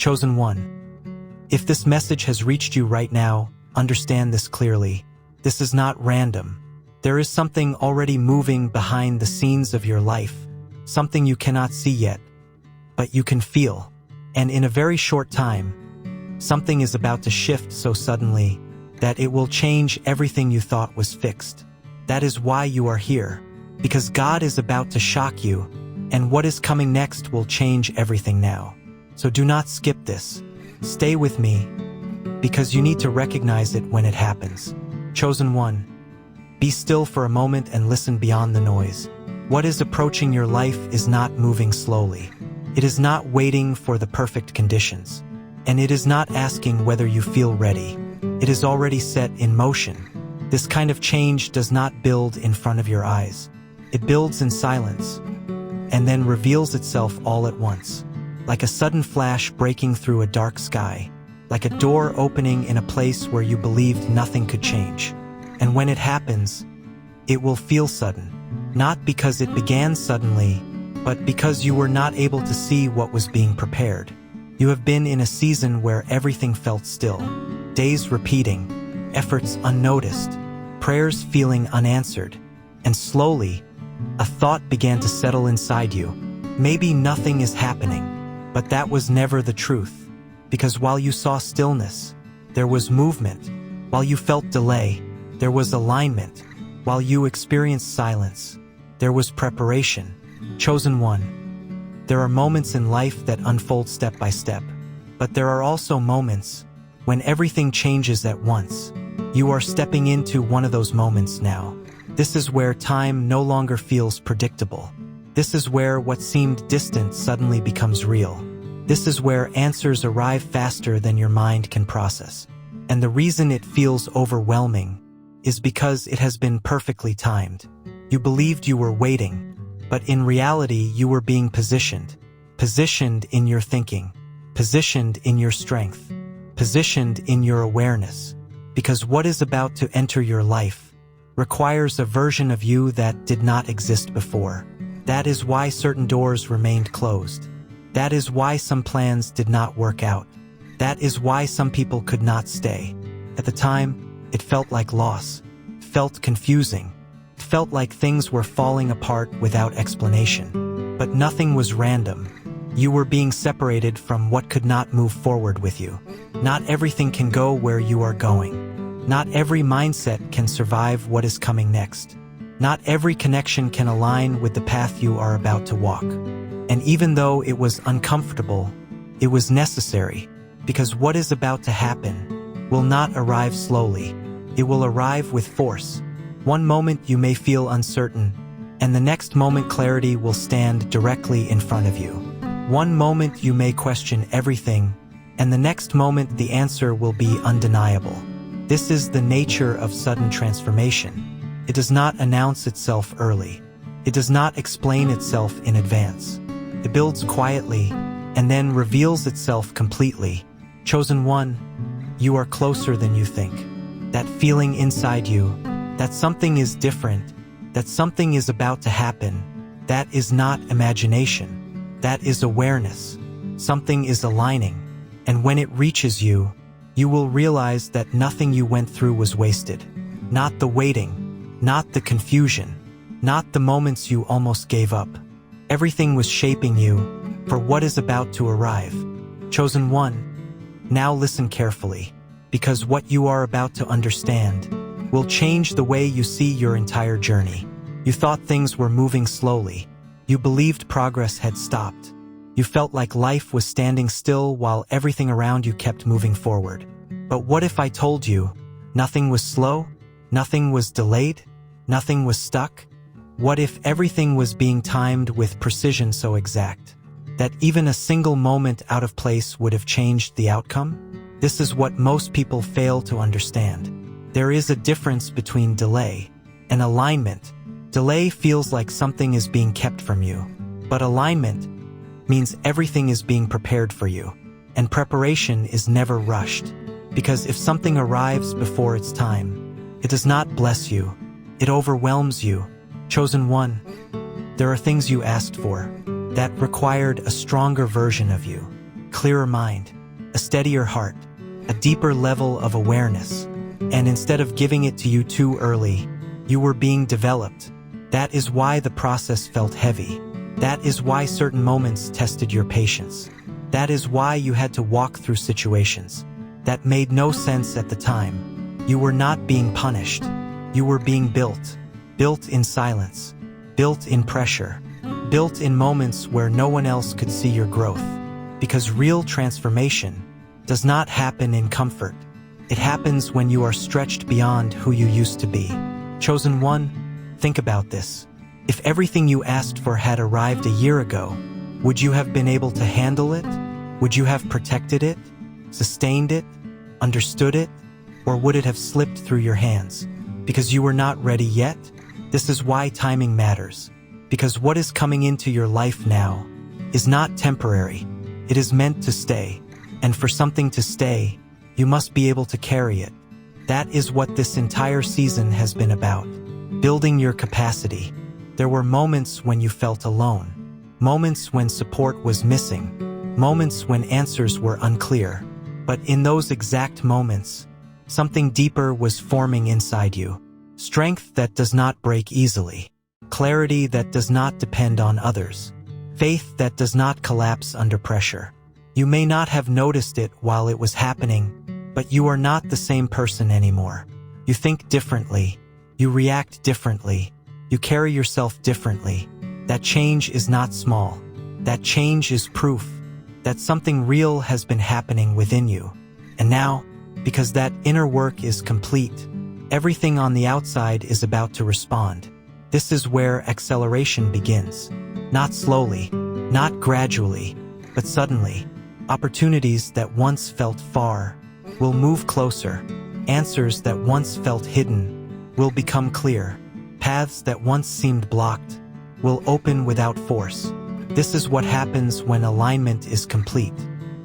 Chosen one. If this message has reached you right now, understand this clearly. This is not random. There is something already moving behind the scenes of your life, something you cannot see yet, but you can feel. And in a very short time, something is about to shift so suddenly that it will change everything you thought was fixed. That is why you are here, because God is about to shock you, and what is coming next will change everything now. So do not skip this. Stay with me, because you need to recognize it when it happens. Chosen one. Be still for a moment and listen beyond the noise. What is approaching your life is not moving slowly. It is not waiting for the perfect conditions. And it is not asking whether you feel ready. It is already set in motion. This kind of change does not build in front of your eyes. It builds in silence, and then reveals itself all at once. Like a sudden flash breaking through a dark sky. Like a door opening in a place where you believed nothing could change. And when it happens, it will feel sudden. Not because it began suddenly, but because you were not able to see what was being prepared. You have been in a season where everything felt still. Days repeating, efforts unnoticed, prayers feeling unanswered. And slowly, a thought began to settle inside you. Maybe nothing is happening, but that was never the truth. Because while you saw stillness, there was movement. While you felt delay, there was alignment. While you experienced silence, there was preparation. Chosen one. There are moments in life that unfold step by step, but there are also moments when everything changes at once. You are stepping into one of those moments now. This is where time no longer feels predictable. This is where what seemed distant suddenly becomes real. This is where answers arrive faster than your mind can process. And the reason it feels overwhelming is because it has been perfectly timed. You believed you were waiting, but in reality you were being positioned. Positioned in your thinking. Positioned in your strength. Positioned in your awareness. Because what is about to enter your life requires a version of you that did not exist before. That is why certain doors remained closed. That is why some plans did not work out. That is why some people could not stay. At the time, it felt like loss. It felt confusing. It felt like things were falling apart without explanation. But nothing was random. You were being separated from what could not move forward with you. Not everything can go where you are going. Not every mindset can survive what is coming next. Not every connection can align with the path you are about to walk. And even though it was uncomfortable, it was necessary, because what is about to happen will not arrive slowly. It will arrive with force. One moment you may feel uncertain, and the next moment clarity will stand directly in front of you. One moment you may question everything, and the next moment the answer will be undeniable. This is the nature of sudden transformation. It does not announce itself early. It does not explain itself in advance. It builds quietly and then reveals itself completely. Chosen one, you are closer than you think. That feeling inside you, that something is different, that something is about to happen, that is not imagination. That is awareness. Something is aligning. And when it reaches you, you will realize that nothing you went through was wasted. Not the waiting, not the confusion, not the moments you almost gave up. Everything was shaping you for what is about to arrive. Chosen one, now listen carefully, because what you are about to understand will change the way you see your entire journey. You thought things were moving slowly. You believed progress had stopped. You felt like life was standing still while everything around you kept moving forward. But what if I told you nothing was slow? Nothing was delayed? Nothing was stuck? What if everything was being timed with precision so exact that even a single moment out of place would have changed the outcome? This is what most people fail to understand. There is a difference between delay and alignment. Delay feels like something is being kept from you, but alignment means everything is being prepared for you, and preparation is never rushed. Because if something arrives before its time, it does not bless you, it overwhelms you. Chosen one, there are things you asked for that required a stronger version of you. clearer mind, a steadier heart, a deeper level of awareness. And instead of giving it to you too early, you were being developed. That is why the process felt heavy. That is why certain moments tested your patience. That is why you had to walk through situations that made no sense at the time. You were not being punished. You were being built. Built in silence. Built in pressure. Built in moments where no one else could see your growth. Because real transformation does not happen in comfort. It happens when you are stretched beyond who you used to be. Chosen one, think about this. If everything you asked for had arrived a year ago, would you have been able to handle it? Would you have protected it, sustained it, understood it, or would it have slipped through your hands? Because you were not ready yet? This is why timing matters. Because what is coming into your life now is not temporary. It is meant to stay. And for something to stay, you must be able to carry it. That is what this entire season has been about. Building your capacity. There were moments when you felt alone. Moments when support was missing. Moments when answers were unclear. But in those exact moments, something deeper was forming inside you. Strength that does not break easily. Clarity that does not depend on others. Faith that does not collapse under pressure. You may not have noticed it while it was happening, but you are not the same person anymore. You think differently. You react differently. You carry yourself differently. That change is not small. That change is proof that something real has been happening within you. And now, because that inner work is complete, everything on the outside is about to respond. This is where acceleration begins. Not slowly, not gradually, but suddenly. Opportunities that once felt far will move closer. Answers that once felt hidden will become clear. Paths that once seemed blocked will open without force. This is what happens when alignment is complete.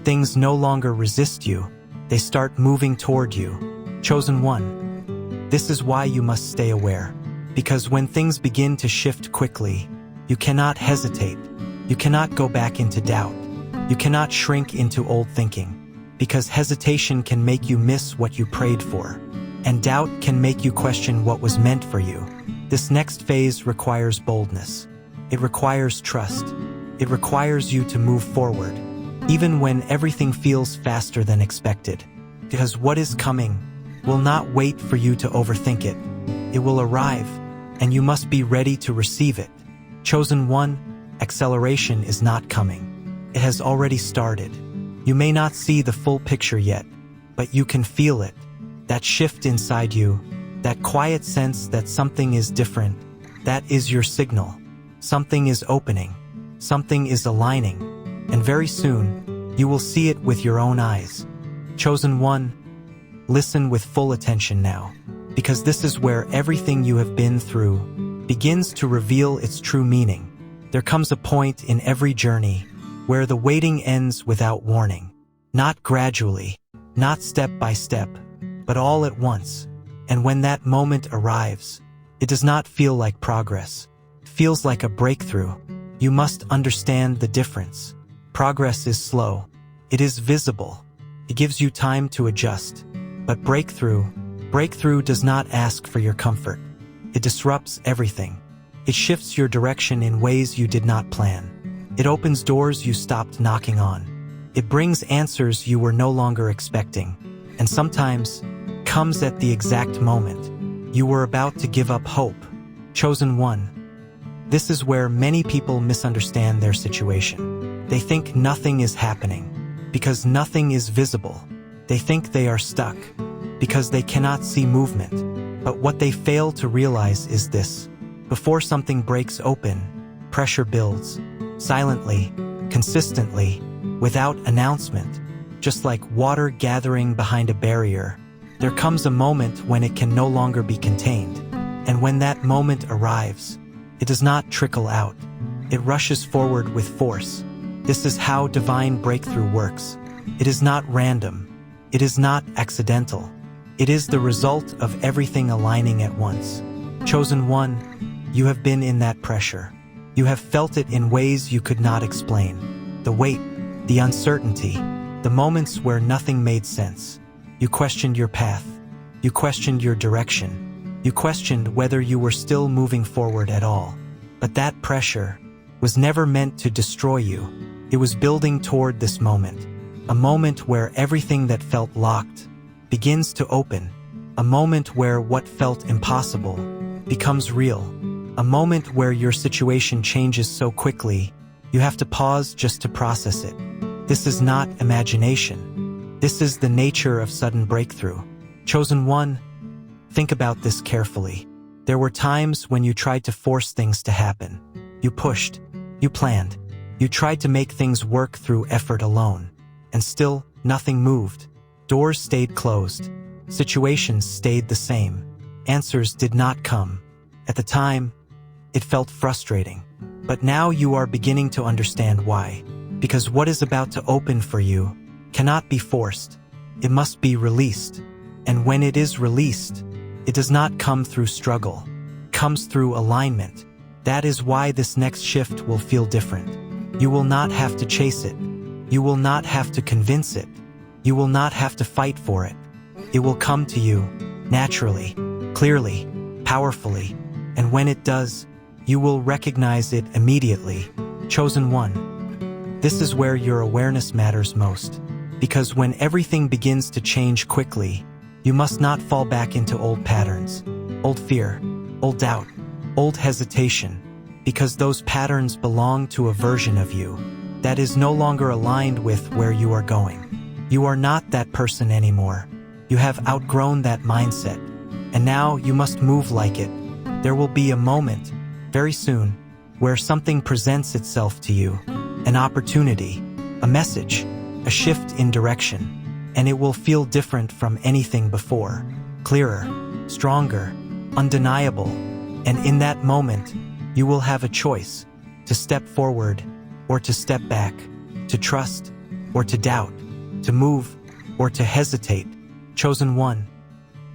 Things no longer resist you. They start moving toward you. Chosen one. This is why you must stay aware. Because when things begin to shift quickly, you cannot hesitate. You cannot go back into doubt. You cannot shrink into old thinking. Because hesitation can make you miss what you prayed for. And doubt can make you question what was meant for you. This next phase requires boldness. It requires trust. It requires you to move forward, even when everything feels faster than expected. Because what is coming will not wait for you to overthink it. It will arrive, and you must be ready to receive it. Chosen one, acceleration is not coming. It has already started. You may not see the full picture yet, but you can feel it. That shift inside you, that quiet sense that something is different, that is your signal. Something is opening. Something is aligning. And very soon, you will see it with your own eyes. Chosen one, listen with full attention now, because this is where everything you have been through begins to reveal its true meaning. There comes a point in every journey where the waiting ends without warning. Not gradually, not step by step, but all at once. And when that moment arrives, it does not feel like progress. It feels like a breakthrough. You must understand the difference. Progress is slow. It is visible. It gives you time to adjust. But breakthrough does not ask for your comfort. It disrupts everything. It shifts your direction in ways you did not plan. It opens doors you stopped knocking on. It brings answers you were no longer expecting. And sometimes comes at the exact moment you were about to give up hope. Chosen one. This is where many people misunderstand their situation. They think nothing is happening because nothing is visible. They think they are stuck because they cannot see movement. But what they fail to realize is this. Before something breaks open, pressure builds. Silently, consistently, without announcement. Just like water gathering behind a barrier, there comes a moment when it can no longer be contained. And when that moment arrives, it does not trickle out. It rushes forward with force. This is how divine breakthrough works. It is not random. It is not accidental. It is the result of everything aligning at once. Chosen one, you have been in that pressure. You have felt it in ways you could not explain. The weight, the uncertainty, the moments where nothing made sense. You questioned your path. You questioned your direction. You questioned whether you were still moving forward at all. But that pressure was never meant to destroy you. It was building toward this moment, a moment where everything that felt locked begins to open, a moment where what felt impossible becomes real, a moment where your situation changes so quickly you have to pause just to process it. This is not imagination. This is the nature of sudden breakthrough. Chosen one, think about this carefully. There were times when you tried to force things to happen. You pushed, you planned, you tried to make things work through effort alone. And still, nothing moved. Doors stayed closed. Situations stayed the same. Answers did not come. At the time, it felt frustrating. But now you are beginning to understand why. Because what is about to open for you cannot be forced. It must be released. And when it is released, it does not come through struggle. It comes through alignment. That is why this next shift will feel different. You will not have to chase it. You will not have to convince it. You will not have to fight for it. It will come to you, naturally, clearly, powerfully. And when it does, you will recognize it immediately. Chosen one. This is where your awareness matters most. Because when everything begins to change quickly, you must not fall back into old patterns, old fear, old doubt, old hesitation, because those patterns belong to a version of you that is no longer aligned with where you are going. You are not that person anymore. You have outgrown that mindset, and now you must move like it. There will be a moment, very soon, where something presents itself to you, an opportunity, a message, a shift in direction, and it will feel different from anything before, clearer, stronger, undeniable, and in that moment, you will have a choice to step forward or to step back, to trust or to doubt, to move or to hesitate. Chosen one,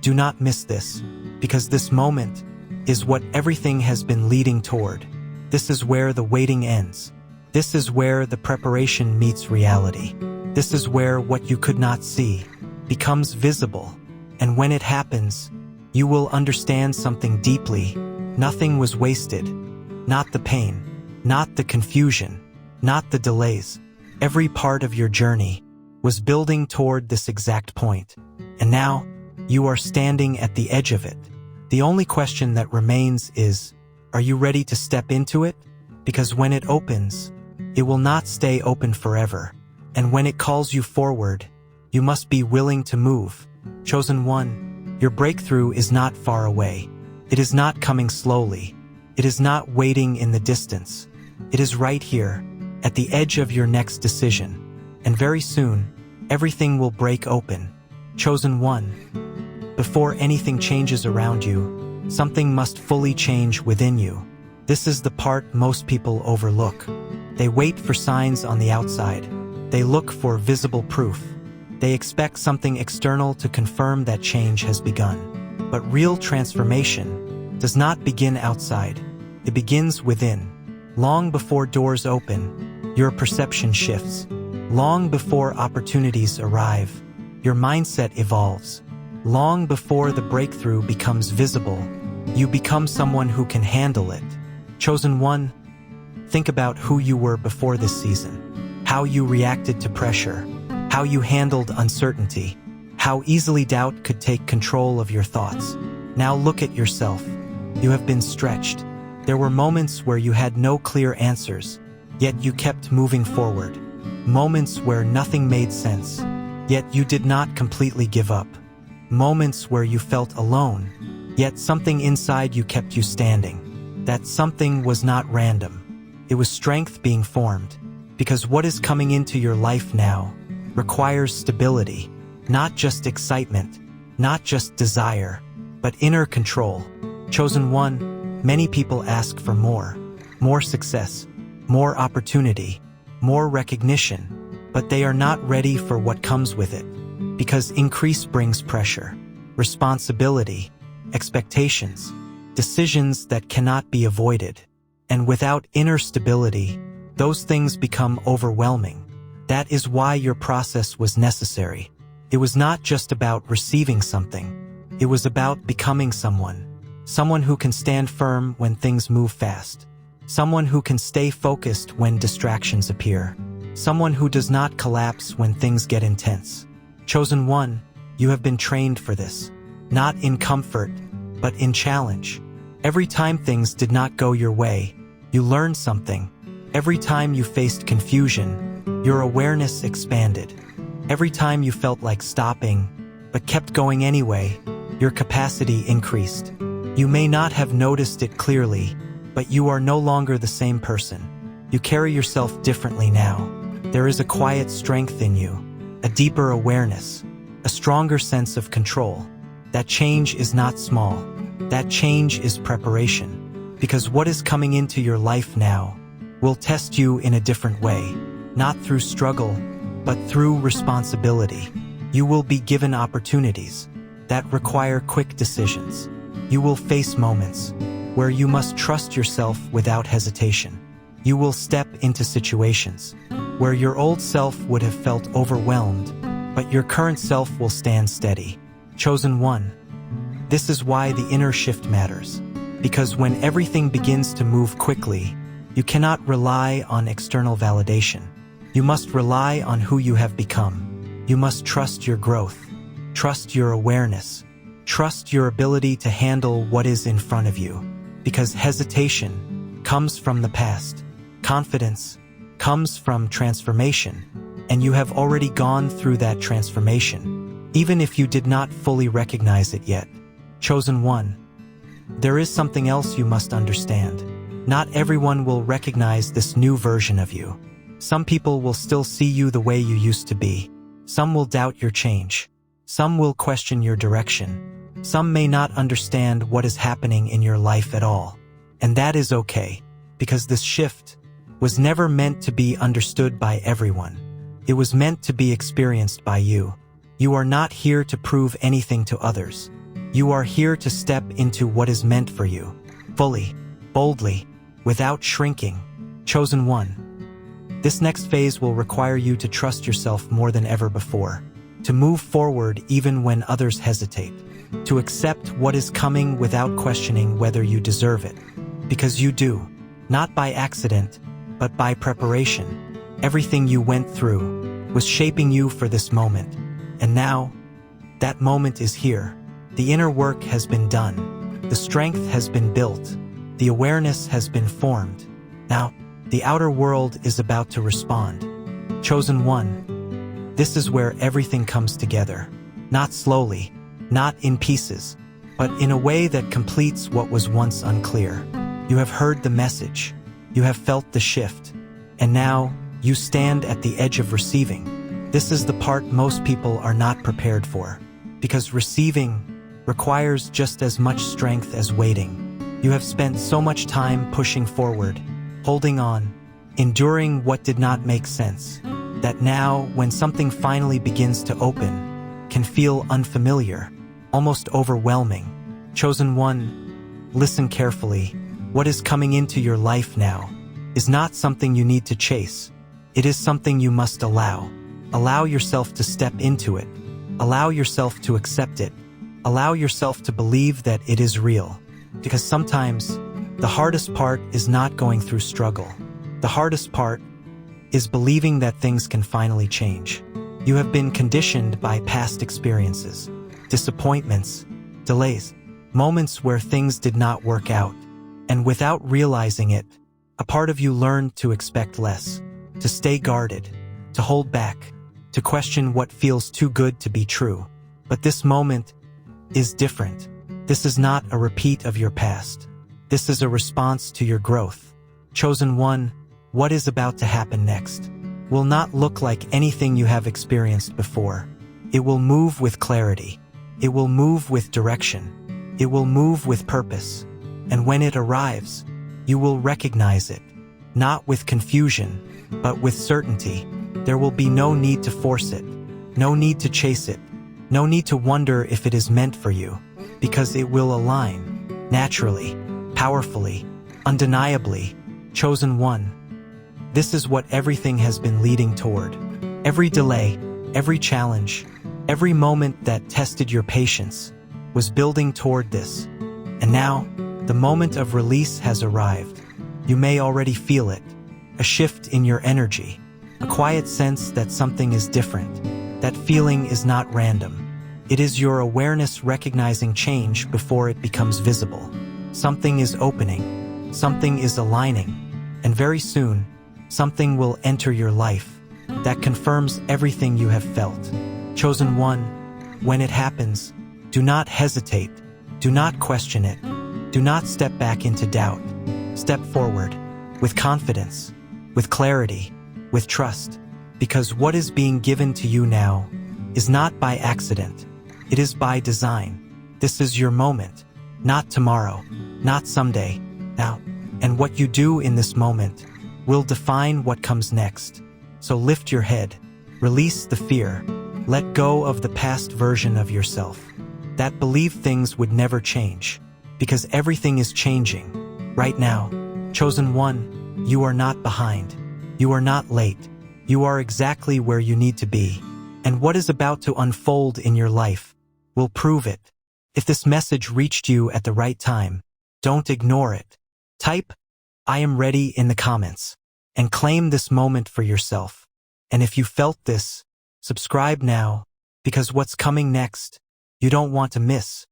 do not miss this, because this moment is what everything has been leading toward. This is where the waiting ends. This is where the preparation meets reality. This is where what you could not see becomes visible. And when it happens, you will understand something deeply. Nothing was wasted. Not the pain, not the confusion, not the delays. Every part of your journey was building toward this exact point. And now, you are standing at the edge of it. The only question that remains is, are you ready to step into it? Because when it opens, it will not stay open forever. And when it calls you forward, you must be willing to move. Chosen one, your breakthrough is not far away. It is not coming slowly. It is not waiting in the distance. It is right here, at the edge of your next decision. And very soon, everything will break open. Chosen one, before anything changes around you, something must fully change within you. This is the part most people overlook. They wait for signs on the outside. They look for visible proof. They expect something external to confirm that change has begun. But real transformation does not begin outside. It begins within. Long before doors open, your perception shifts. Long before opportunities arrive, your mindset evolves. Long before the breakthrough becomes visible, you become someone who can handle it. Chosen one, think about who you were before this season, how you reacted to pressure, how you handled uncertainty, how easily doubt could take control of your thoughts. Now look at yourself. You have been stretched. There were moments where you had no clear answers, yet you kept moving forward. Moments where nothing made sense, yet you did not completely give up. Moments where you felt alone, yet something inside you kept you standing. That something was not random. It was strength being formed, because what is coming into your life now requires stability, not just excitement, not just desire, but inner control. Chosen one, many people ask for more success, more opportunity, more recognition, but they are not ready for what comes with it. Because increase brings pressure, responsibility, expectations, decisions that cannot be avoided. And without inner stability, those things become overwhelming. That is why your process was necessary. It was not just about receiving something. It was about becoming someone. Someone who can stand firm when things move fast. Someone who can stay focused when distractions appear. Someone who does not collapse when things get intense. Chosen one, you have been trained for this. Not in comfort, but in challenge. Every time things did not go your way, you learned something. Every time you faced confusion, your awareness expanded. Every time you felt like stopping, but kept going anyway, your capacity increased. You may not have noticed it clearly, but you are no longer the same person. You carry yourself differently now. There is a quiet strength in you, a deeper awareness, a stronger sense of control. That change is not small. That change is preparation. Because what is coming into your life now will test you in a different way, not through struggle, but through responsibility. You will be given opportunities that require quick decisions. You will face moments where you must trust yourself without hesitation. You will step into situations where your old self would have felt overwhelmed, but your current self will stand steady. Chosen one, this is why the inner shift matters. Because when everything begins to move quickly, you cannot rely on external validation. You must rely on who you have become. You must trust your growth, trust your awareness, trust your ability to handle what is in front of you. Because hesitation comes from the past. Confidence comes from transformation, and you have already gone through that transformation, even if you did not fully recognize it yet. Chosen one, there is something else you must understand. Not everyone will recognize this new version of you. Some people will still see you the way you used to be. Some will doubt your change. Some will question your direction. Some may not understand what is happening in your life at all. And that is okay, because this shift was never meant to be understood by everyone. It was meant to be experienced by you. You are not here to prove anything to others. You are here to step into what is meant for you, fully, boldly, without shrinking. Chosen one, this next phase will require you to trust yourself more than ever before, to move forward even when others hesitate, to accept what is coming without questioning whether you deserve it. Because you do, not by accident, but by preparation. Everything you went through was shaping you for this moment. And now, that moment is here. The inner work has been done. The strength has been built. The awareness has been formed. Now, the outer world is about to respond. Chosen one, this is where everything comes together. Not slowly, not in pieces, but in a way that completes what was once unclear. You have heard the message. You have felt the shift. And now, you stand at the edge of receiving. This is the part most people are not prepared for. Because receiving requires just as much strength as waiting. You have spent so much time pushing forward, holding on, enduring what did not make sense, that now, when something finally begins to open, can feel unfamiliar, almost overwhelming. Chosen one, listen carefully. What is coming into your life now is not something you need to chase. It is something you must allow. Allow yourself to step into it. Allow yourself to accept it. Allow yourself to believe that it is real. Because sometimes, the hardest part is not going through struggle. The hardest part is believing that things can finally change. You have been conditioned by past experiences, disappointments, delays, moments where things did not work out. And without realizing it, a part of you learned to expect less, to stay guarded, to hold back, to question what feels too good to be true. But this moment is different. This is not a repeat of your past. This is a response to your growth. Chosen one, what is about to happen next will not look like anything you have experienced before. It will move with clarity. It will move with direction. It will move with purpose. And when it arrives, you will recognize it, not with confusion, but with certainty. There will be no need to force it, no need to chase it, no need to wonder if it is meant for you, because it will align, naturally, powerfully, undeniably. Chosen one, this is what everything has been leading toward. Every delay, every challenge, every moment that tested your patience was building toward this. And now, the moment of release has arrived. You may already feel it, a shift in your energy, a quiet sense that something is different. That feeling is not random. It is your awareness recognizing change before it becomes visible. Something is opening, something is aligning, and very soon, something will enter your life that confirms everything you have felt. Chosen one, when it happens, do not hesitate, do not question it, do not step back into doubt. Step forward, with confidence, with clarity, with trust, because what is being given to you now is not by accident, it is by design. This is your moment, not tomorrow, not someday, now. And what you do in this moment will define what comes next. So lift your head, release the fear, let go of the past version of yourself that believed things would never change, because everything is changing right now. Chosen one, you are not behind, you are not late, you are exactly where you need to be, and what is about to unfold in your life will prove it. If this message reached you at the right time, don't ignore it. Type, "I am ready" in the comments, and claim this moment for yourself. And if you felt this, subscribe now, because what's coming next, you don't want to miss.